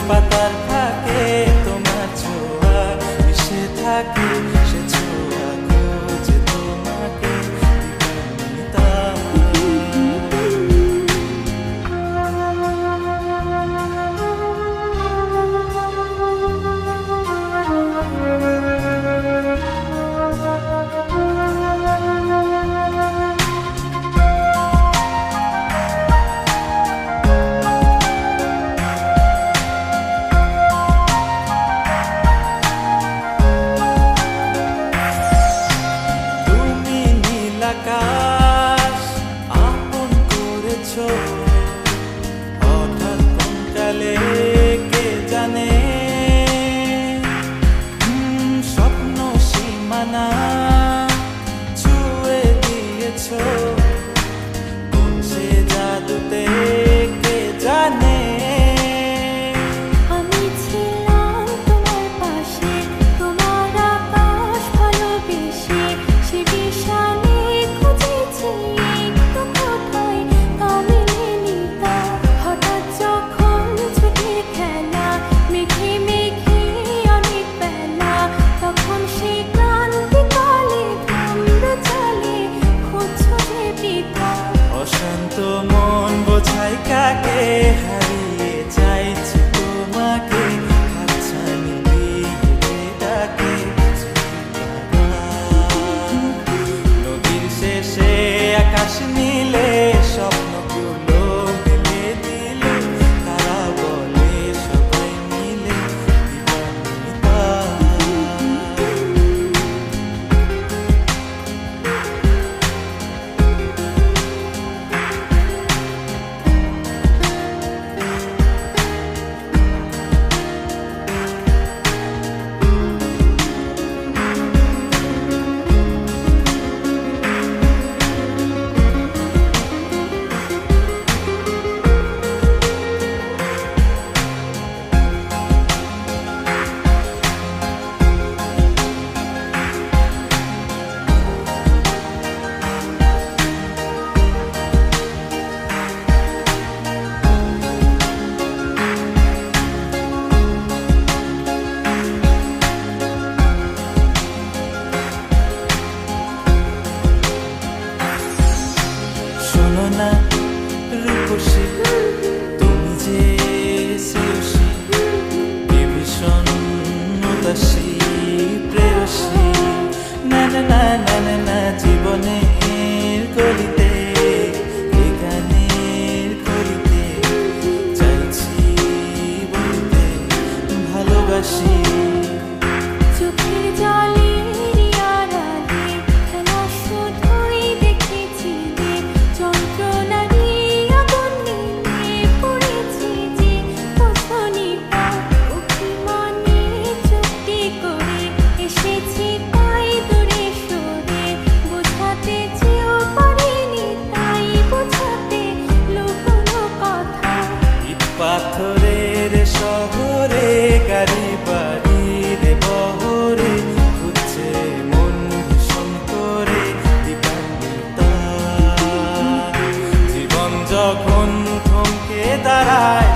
পাতার ফাঁকে তোমার ছোঁয়া মিশে থাকে, সে ছোঁয়া খুঁজে তোমাকে দিবানিতা। আকাশ আপন করেছো হঠাৎ কোন কালে কে জানে, স্বপ্ন সীমানা ছুঁয়ে দিয়েছো কোন সে জাদুতে কে জানে। অশান্ত মন বোঝাই কাকে, হারিয়ে চাইছি তোমাকে, হাতছানি দিয়ে ডাকে নদীর শেষে আকাশ নীলে স্বপ্নগুলো মিলে দিলে, তারা বলে সবাই মিলে দিবানিতা। শোনো না রূপসী, তুমি যে শ্রেয়সী, কে ভীষণ উদাসী প্রেয়সী, না না না না না না জীবনের গলিতে এ গানের কলিতে চাইছি বলতে ভালোবাসি। চোখের জলে পাথরের শহরে গাড়ি বাড়ির বহরে খুঁজছে মন ভীষণ করে দিবানিতা। জীবন যখন থমকে দাঁড়ায়